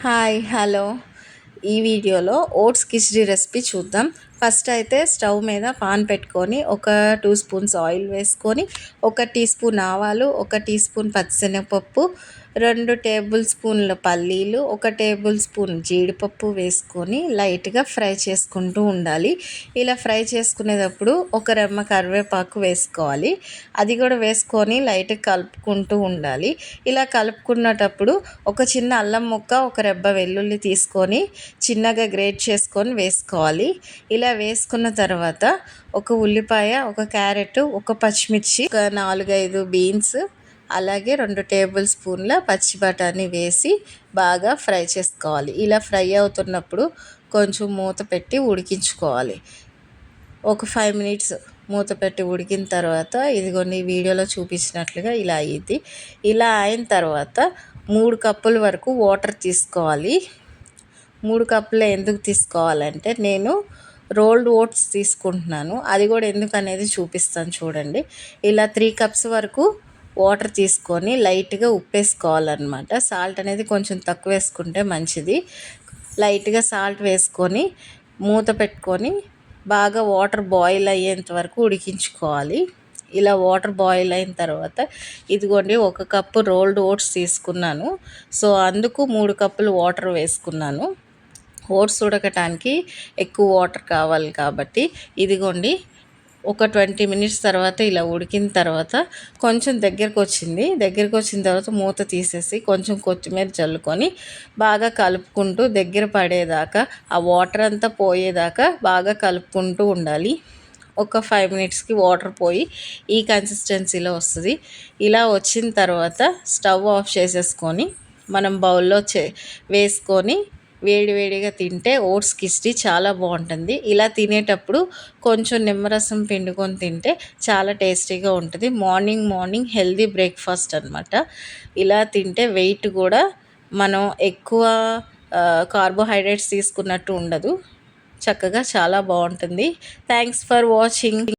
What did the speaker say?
Hi hello. ఈ వీడియోలో oats khichdi recipe చూద్దాం. ఫస్ట్ అయితే స్టవ్ మీద పాన్ పెట్టుకొని ఒక 2 స్పూన్స్ ఆయిల్ వేసుకొని, 1 టీ స్పూన్ ఆవాలు, 1 టీ స్పూన్ పచ్చిశనగపప్పు, 2 టేబుల్ స్పూన్ల పల్లీలు, 1 టేబుల్ స్పూన్ జీడిపప్పు వేసుకొని లైట్గా ఫ్రై చేసుకుంటూ ఉండాలి. ఇలా ఫ్రై చేసుకునేటప్పుడు ఒక రెమ్మ కరివేపాకు వేసుకోవాలి. అది కూడా వేసుకొని లైట్గా కలుపుకుంటూ ఉండాలి. ఇలా కలుపుకున్నటప్పుడు ఒక చిన్న అల్లం ముక్క, ఒక రెబ్బ వెల్లుల్లి తీసుకొని చిన్నగా గ్రేట్ చేసుకొని వేసుకోవాలి. ఇలా వేసుకున్న తర్వాత ఒక ఉల్లిపాయ, ఒక క్యారెట్, ఒక పచ్చిమిర్చి, ఒక 4-5 బీన్స్, అలాగే 2 టేబుల్ స్పూన్ల పచ్చి బఠానీ వేసి బాగా ఫ్రై చేసుకోవాలి. ఇలా ఫ్రై అవుతున్నప్పుడు కొంచెం మూత పెట్టి ఉడికించుకోవాలి. ఒక 5 మినిట్స్ మూత పెట్టి ఉడికిన తర్వాత ఇదిగోండి వీడియోలో చూపించినట్లుగా ఇలా అయ్యిద్ది. ఇలా అయిన తర్వాత 3 కప్పుల వరకు వాటర్ తీసుకోవాలి. 3 కప్పులు ఎందుకు తీసుకోవాలంటే నేను రోల్డ్ ఓట్స్ తీసుకుంటున్నాను. అది కూడా ఎందుకు అనేది చూపిస్తాను చూడండి. ఇలా 3 కప్స్ వరకు వాటర్ తీసుకొని లైట్గా ఉప్పు వేసుకోవాలన్నమాట. సాల్ట్ అనేది కొంచెం తక్కువ వేసుకుంటే మంచిది. లైట్గా సాల్ట్ వేసుకొని మూత పెట్టుకొని బాగా వాటర్ బాయిల్ అయ్యేంత వరకు ఉడికించుకోవాలి. ఇలా వాటర్ బాయిల్ అయిన తర్వాత ఇదిగోండి 1 కప్పు రోల్డ్ ఓట్స్ తీసుకున్నాను. సో అందుకు 3 కప్పులు వాటర్ వేసుకున్నాను. ఓట్స్ ఉడకటానికి ఎక్కువ వాటర్ కావాలి కాబట్టి ఇదిగోండి ఒక 20 మినిట్స్ తర్వాత ఇలా ఉడికిన తర్వాత కొంచెం దగ్గరకు వచ్చిన తర్వాత మూత తీసేసి కొంచెం కొత్తిమీర చల్లుకొని బాగా కలుపుకుంటూ దగ్గర పడేదాకా, ఆ వాటర్ అంతా పోయేదాకా బాగా కలుపుకుంటూ ఉండాలి. ఒక 5 మినిట్స్కి వాటర్ పోయి ఈ కన్సిస్టెన్సీలో వస్తుంది. ఇలా వచ్చిన తర్వాత స్టవ్ ఆఫ్ చేసేసుకొని మనం బౌల్లో వేసుకొని వేడివేడిగా తింటే ఓట్స్ కిచిడి చాలా బాగుంటుంది. ఇలా తినేటప్పుడు కొంచెం నిమ్మరసం పిండుకొని తింటే చాలా టేస్టీగా ఉంటుంది. మార్నింగ్ హెల్దీ బ్రేక్ఫాస్ట్ అనమాట. ఇలా తింటే వెయిట్ కూడా మనం ఎక్కువ కార్బోహైడ్రేట్స్ తీసుకున్నట్టు ఉండదు. చక్కగా చాలా బాగుంటుంది. Thanks for watching.